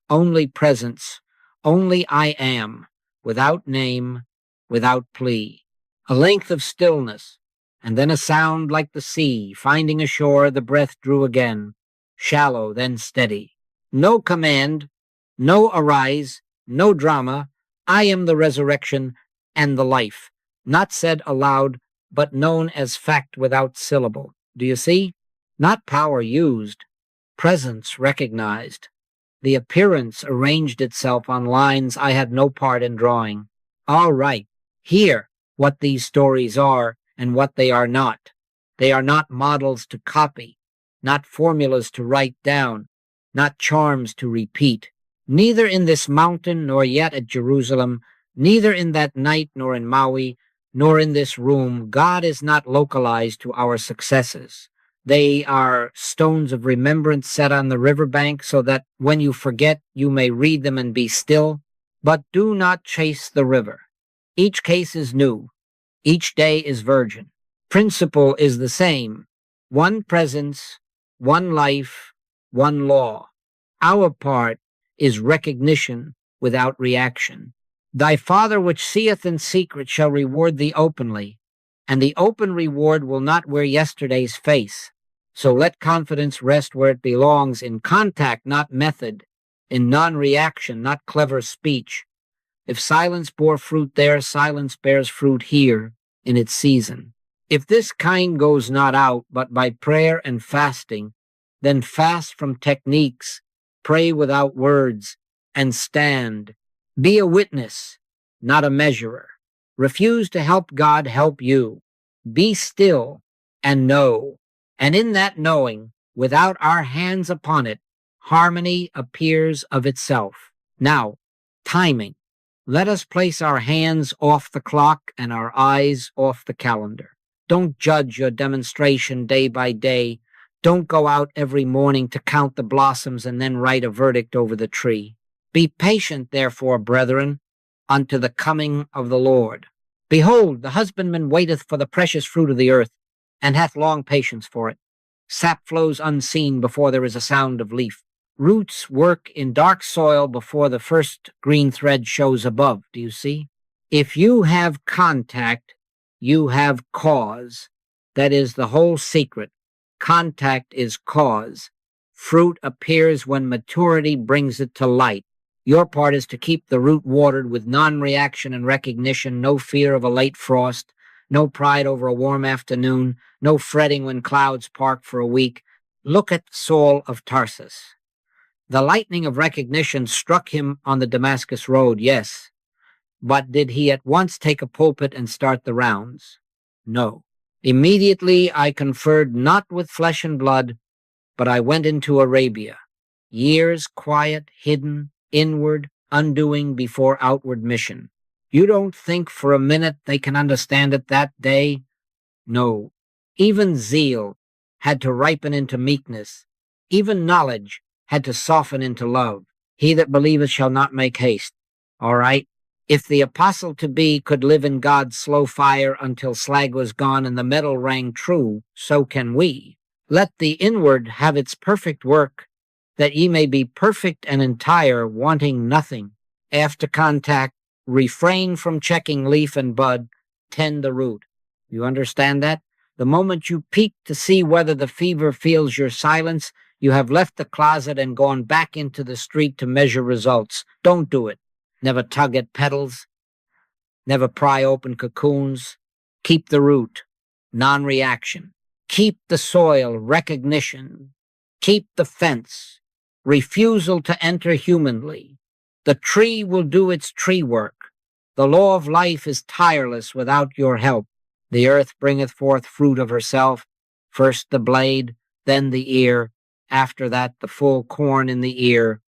Only presence, only I am, without name, without plea. A length of stillness, and then a sound like the sea. Finding a shore, the breath drew again, shallow, then steady. No command, no arise, no drama. I am the resurrection and the life, not said aloud, but known as fact without syllable. Do you see? Not power used, presence recognized. The appearance arranged itself on lines I had no part in drawing. All right, hear what these stories are and what they are not. They are not models to copy, not formulas to write down, not charms to repeat. Neither in this mountain nor yet at Jerusalem, neither in that night nor in Maui, nor in this room, God is not localized to our successes. They are stones of remembrance set on the riverbank so that when you forget, you may read them and be still. But do not chase the river. Each case is new. Each day is virgin. Principle is the same. One presence, one life, one law. Our part is recognition without reaction. Thy Father which seeth in secret shall reward thee openly, and the open reward will not wear yesterday's face. So let confidence rest where it belongs, in contact, not method, in non-reaction, not clever speech. If silence bore fruit there, silence bears fruit here in its season. If this kind goes not out but by prayer and fasting, then fast from techniques, pray without words, and stand. Be a witness, not a measurer. Refuse to help God help you. Be still and know. And in that knowing, without our hands upon it, harmony appears of itself. Now, timing. Let us place our hands off the clock and our eyes off the calendar. Don't judge your demonstration day by day. Don't go out every morning to count the blossoms and then write a verdict over the tree. Be patient, therefore, brethren, unto the coming of the Lord. Behold, the husbandman waiteth for the precious fruit of the earth, and hath long patience for it. Sap flows unseen before there is a sound of leaf. Roots work in dark soil before the first green thread shows above. Do you see? If you have contact, you have cause. That is the whole secret. Contact is cause. Fruit appears when maturity brings it to light. Your part is to keep the root watered with non-reaction and recognition, no fear of a late frost, no pride over a warm afternoon, no fretting when clouds park for a week. Look at Saul of Tarsus. The lightning of recognition struck him on the Damascus road, yes. But did he at once take a pulpit and start the rounds? No. Immediately I conferred not with flesh and blood, but I went into Arabia. Years quiet, hidden, inward, undoing before outward mission. You don't think for a minute they can understand it that day? No. Even zeal had to ripen into meekness. Even knowledge had to soften into love. He that believeth shall not make haste. All right? If the apostle-to-be could live in God's slow fire until slag was gone and the metal rang true, so can we. Let the inward have its perfect work, that ye may be perfect and entire, wanting nothing. After contact, refrain from checking leaf and bud, tend the root. You understand that? The moment you peek to see whether the fever feels your silence, you have left the closet and gone back into the street to measure results. Don't do it. Never tug at petals. Never pry open cocoons. Keep the root, non-reaction. Keep the soil, recognition. Keep the fence, refusal to enter humanly. The tree will do its tree work. The law of life is tireless without your help. The earth bringeth forth fruit of herself. First the blade, then the ear, after that the full corn in the ear,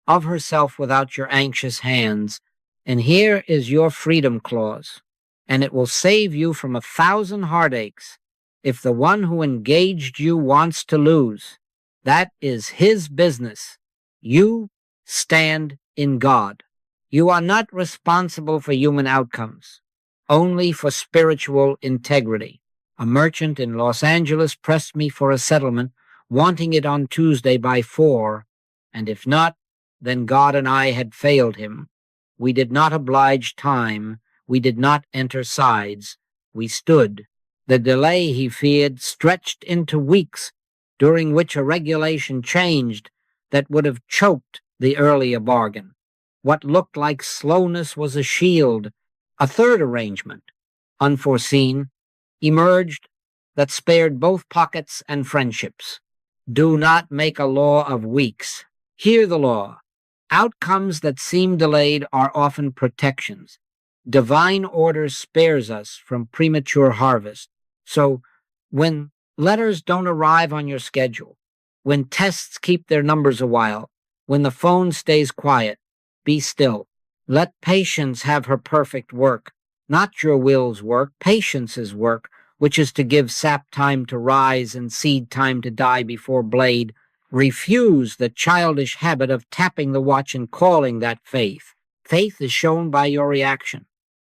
of herself without your anxious hands. And here is your freedom clause, and it will save you from 1,000 heartaches. If the one who engaged you wants to lose, that is his business. You stand in God. You are not responsible for human outcomes, only for spiritual integrity. A merchant in Los Angeles pressed me for a settlement, wanting it on Tuesday by 4, and if not, then God and I had failed him. We did not oblige time. We did not enter sides. We stood. The delay, he feared, stretched into weeks, during which a regulation changed that would have choked the earlier bargain. What looked like slowness was a shield. A third arrangement, unforeseen, emerged that spared both pockets and friendships. Do not make a law of weeks. Hear the law. Outcomes that seem delayed are often protections. Divine order spares us from premature harvest. So when letters don't arrive on your schedule, when tests keep their numbers a while, when the phone stays quiet, be still. Let patience have her perfect work, not your will's work, patience's work, which is to give sap time to rise and seed time to die before blade. Refuse the childish habit of tapping the watch and calling that faith. Faith is shown by your reaction,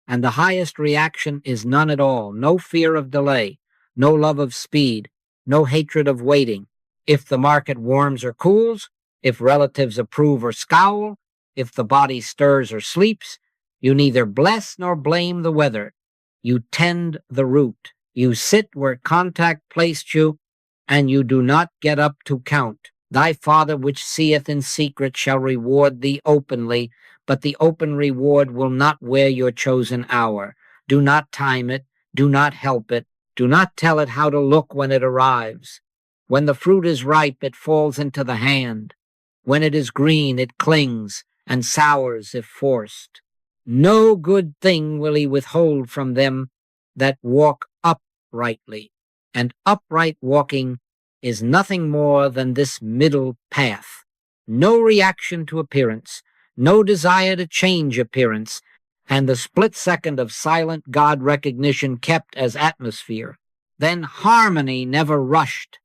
and the highest reaction is none at all. No fear of delay, no love of speed, no hatred of waiting. If the market warms or cools, if relatives approve or scowl, if the body stirs or sleeps, you neither bless nor blame the weather. You tend the root. You sit where contact placed you, and you do not get up to count. Thy Father which seeth in secret shall reward thee openly, but the open reward will not wear your chosen hour. Do not time it. Do not help it. Do not tell it how to look when it arrives. When the fruit is ripe, it falls into the hand. When it is green, it clings and sours if forced. No good thing will he withhold from them that walk uprightly, and upright walking is nothing more than this middle path. No reaction to appearance, no desire to change appearance, and the split second of silent God recognition kept as atmosphere. Then harmony never rushed,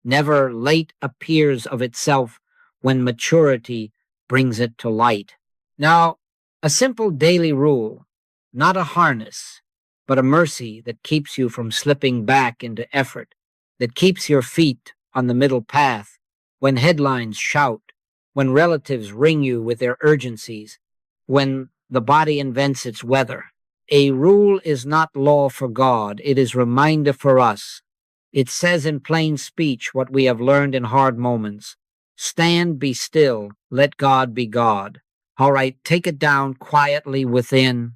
never late appears of itself when maturity brings it to light. Now, a simple daily rule, not a harness, but a mercy that keeps you from slipping back into effort, that keeps your feet on the middle path when headlines shout, when relatives ring you with their urgencies, when the body invents its weather. A rule is not law for God, it is reminder for us. It says in plain speech what we have learned in hard moments. Stand, be still, let God be God. All right, take it down quietly within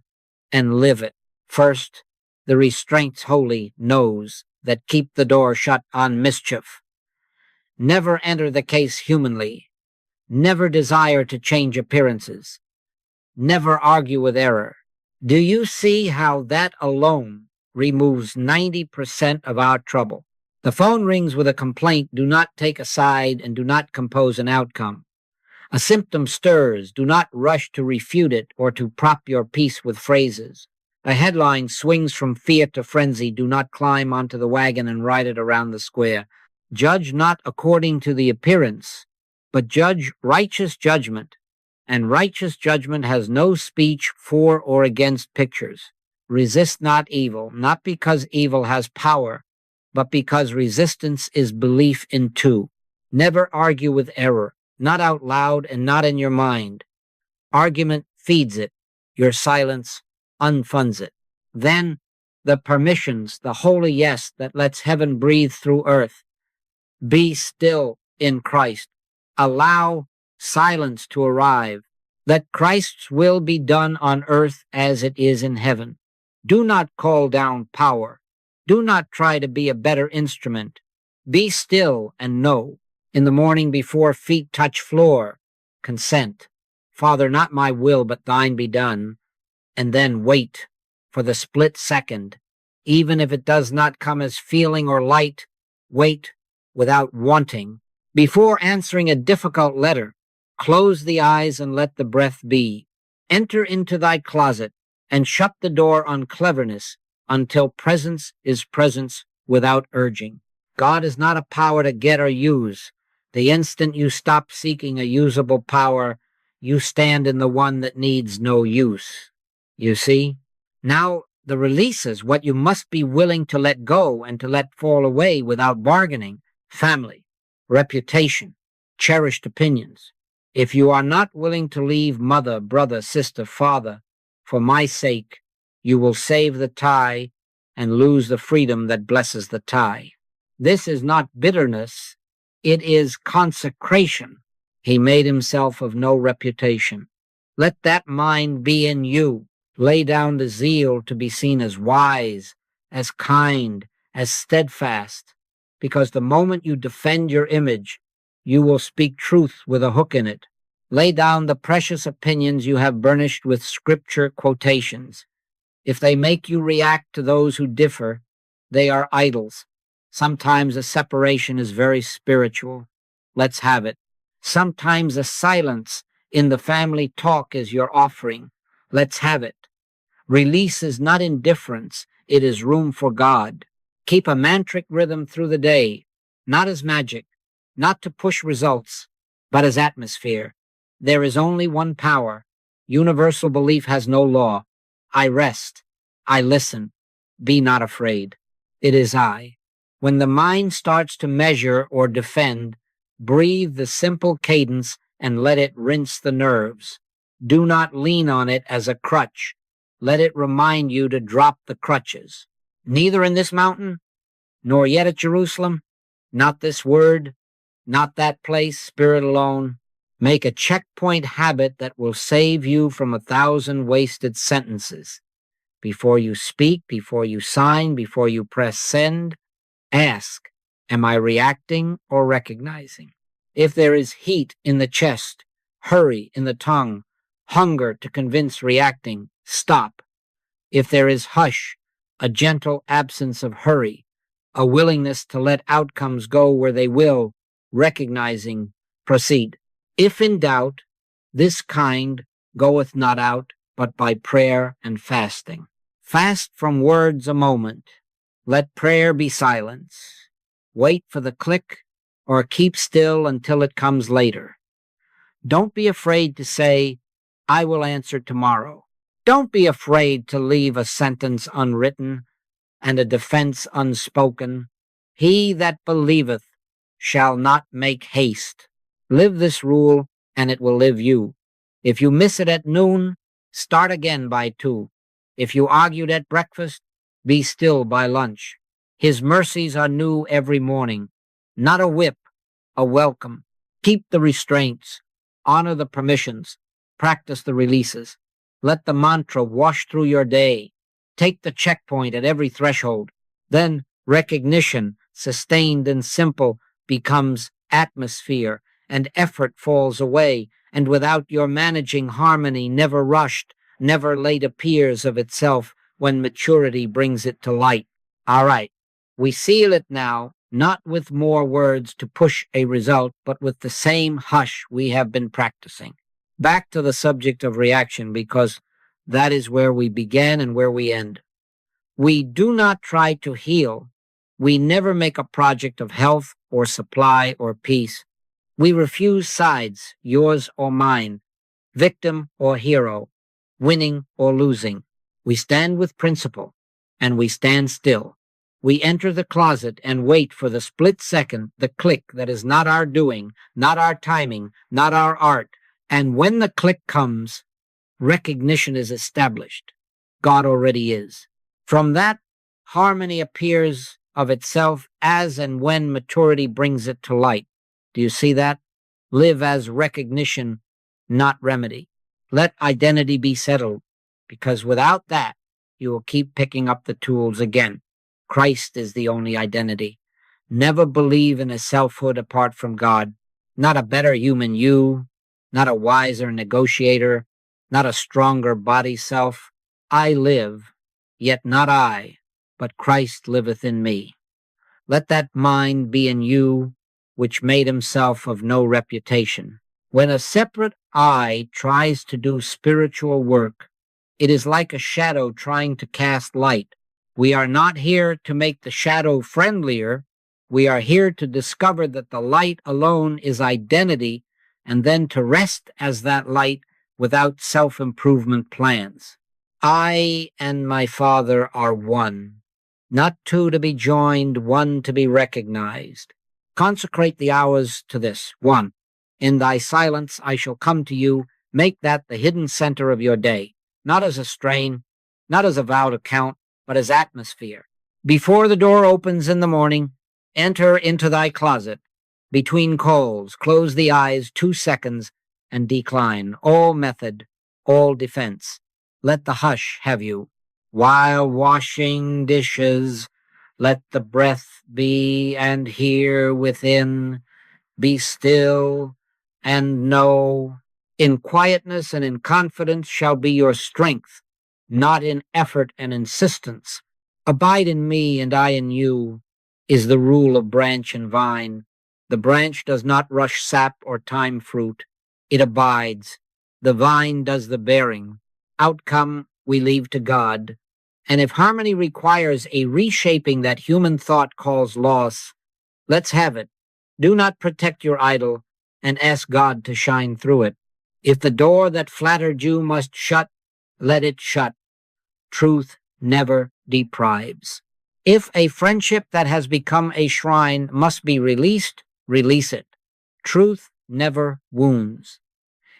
and live it. First, the restraints holy knows that keep the door shut on mischief. Never enter the case humanly. Never desire to change appearances. Never argue with error. Do you see how that alone removes 90% of our trouble? The phone rings with a complaint. Do not take a side and do not compose an outcome. A symptom stirs. Do not rush to refute it or to prop your peace with phrases. A headline swings from fear to frenzy. Do not climb onto the wagon and ride it around the square. Judge not according to the appearance, but judge righteous judgment. And righteous judgment has no speech for or against pictures. Resist not evil, not because evil has power, but because resistance is belief in two. Never argue with error, not out loud and not in your mind. Argument feeds it. Your silence unfunds it. Then the permissions, the holy yes that lets heaven breathe through earth. Be still in Christ. Allow silence to arrive. Let Christ's will be done on earth as it is in heaven. Do not call down power. Do not try to be a better instrument. Be still and know. In the morning before feet touch floor, consent. Father, not my will, but thine be done. And then wait for the split second. Even if it does not come as feeling or light, wait without wanting. Before answering a difficult letter, close the eyes and let the breath be. Enter into thy closet and shut the door on cleverness until presence is presence without urging. God is not a power to get or use. The instant you stop seeking a usable power, you stand in the one that needs no use. You see? Now, the release is what you must be willing to let go and to let fall away without bargaining. Family, reputation, cherished opinions. If you are not willing to leave mother, brother, sister, father, for my sake, you will save the tie and lose the freedom that blesses the tie. This is not bitterness, it is consecration. He made himself of no reputation. Let that mind be in you. Lay down the zeal to be seen as wise, as kind, as steadfast, because the moment you defend your image, you will speak truth with a hook in it. Lay down the precious opinions you have burnished with scripture quotations. If they make you react to those who differ, they are idols. Sometimes a separation is very spiritual. Let's have it. Sometimes a silence in the family talk is your offering. Let's have it. Release is not indifference, it is room for God. Keep a mantric rhythm through the day, not as magic, not to push results, but as atmosphere. There is only one power. Universal belief has no law. I rest. I listen. Be not afraid. It is I. When the mind starts to measure or defend, breathe the simple cadence and let it rinse the nerves. Do not lean on it as a crutch. Let it remind you to drop the crutches. Neither in this mountain, nor yet at Jerusalem, not this word, not that place, spirit alone. Make a checkpoint habit that will save you from 1,000 wasted sentences. Before you speak, before you sign, before you press send, ask, am I reacting or recognizing? If there is heat in the chest, hurry in the tongue, hunger to convince reacting, stop. If there is hush, a gentle absence of hurry, a willingness to let outcomes go where they will, recognizing, proceed. If in doubt, this kind goeth not out, but by prayer and fasting. Fast from words a moment. Let prayer be silence. Wait for the click, or keep still until it comes later. Don't be afraid to say, I will answer tomorrow. Don't be afraid to leave a sentence unwritten and a defense unspoken. He that believeth shall not make haste. Live this rule, and it will live you. If you miss it at noon, start again by 2. If you argued at breakfast, be still by lunch. His mercies are new every morning. Not a whip, a welcome. Keep the restraints. Honor the permissions. Practice the releases. Let the mantra wash through your day. Take the checkpoint at every threshold. Then recognition, sustained and simple, becomes atmosphere, and effort falls away, and without your managing harmony, never rushed, never late appears of itself when maturity brings it to light. All right, we seal it now, not with more words to push a result, but with the same hush we have been practicing. Back to the subject of reaction, because that is where we began and where we end. We do not try to heal. We never make a project of health or supply or peace. We refuse sides, yours or mine, victim or hero, winning or losing. We stand with principle, and we stand still. We enter the closet and wait for the split second, the click that is not our doing, not our timing, not our art. And when the click comes, recognition is established. God already is. From that, harmony appears of itself as and when maturity brings it to light. Do you see that? Live as recognition, not remedy. Let identity be settled, because without that, you will keep picking up the tools again. Christ is the only identity. Never believe in a selfhood apart from God. Not a better human you, not a wiser negotiator, not a stronger body self. I live, yet not I, but Christ liveth in me. Let that mind be in you which made himself of no reputation. When a separate I tries to do spiritual work, it is like a shadow trying to cast light. We are not here to make the shadow friendlier. We are here to discover that the light alone is identity, and then to rest as that light without self-improvement plans. I and my Father are one, not two to be joined, one to be recognized. Consecrate the hours to this. 1. In thy silence I shall come to you. Make that the hidden center of your day, not as a strain, not as a vowed account, but as atmosphere. Before the door opens in the morning, enter into thy closet. Between calls, close the eyes 2 seconds and decline. All method, all defense. Let the hush have you. While washing dishes, let the breath be, and here within, be still and know. In quietness and in confidence shall be your strength, not in effort and insistence. Abide in me and I in you is the rule of branch and vine. The branch does not rush sap or time fruit. It abides. The vine does the bearing. Outcome we leave to God. And if harmony requires a reshaping that human thought calls loss, let's have it. Do not protect your idol and ask God to shine through it. If the door that flattered you must shut, let it shut. Truth never deprives. If a friendship that has become a shrine must be released, release it. Truth never wounds.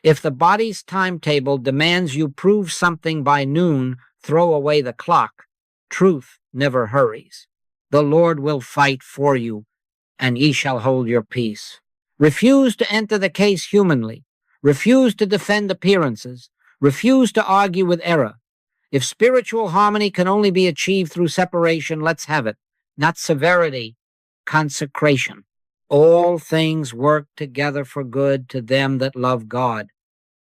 If the body's timetable demands you prove something by noon, throw away the clock. Truth never hurries. The Lord will fight for you, and ye shall hold your peace. Refuse to enter the case humanly. Refuse to defend appearances. Refuse to argue with error. If spiritual harmony can only be achieved through separation, let's have it. Not severity, consecration. All things work together for good to them that love God.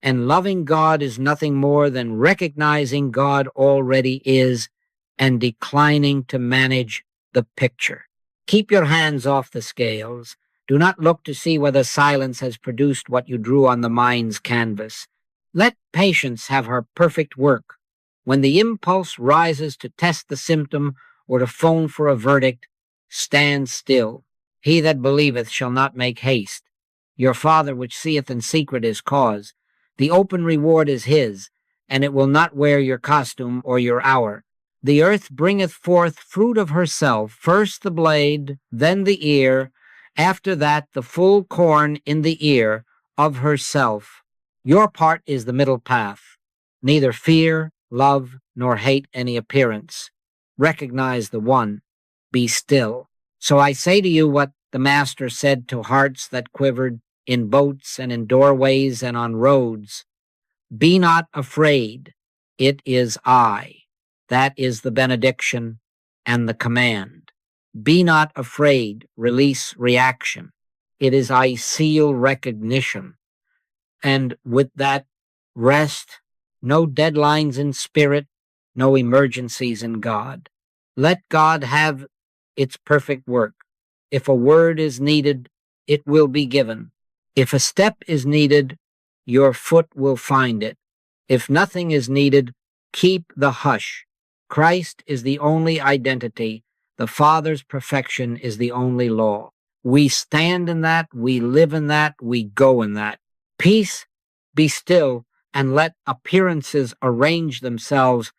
And loving God is nothing more than recognizing God already is and declining to manage the picture. Keep your hands off the scales. Do not look to see whether silence has produced what you drew on the mind's canvas. Let patience have her perfect work. When the impulse rises to test the symptom or to phone for a verdict, stand still. He that believeth shall not make haste. Your Father which seeth in secret is cause. The open reward is his, and it will not wear your costume or your hour. The earth bringeth forth fruit of herself, first the blade, then the ear, after that the full corn in the ear of herself. Your part is the middle path. Neither fear, love, nor hate any appearance. Recognize the one. Be still. So I say to you what the Master said to hearts that quivered in boats and in doorways and on roads. Be not afraid. It is I. That is the benediction and the command. Be not afraid. Release reaction. It is I seal recognition. And with that rest, no deadlines in spirit, no emergencies in God. Let God have its perfect work. If a word is needed, it will be given. If a step is needed, your foot will find it. If nothing is needed, keep the hush. Christ is the only identity. The Father's perfection is the only law. We stand in that, we live in that, we go in that. Peace, be still, and let appearances arrange themselves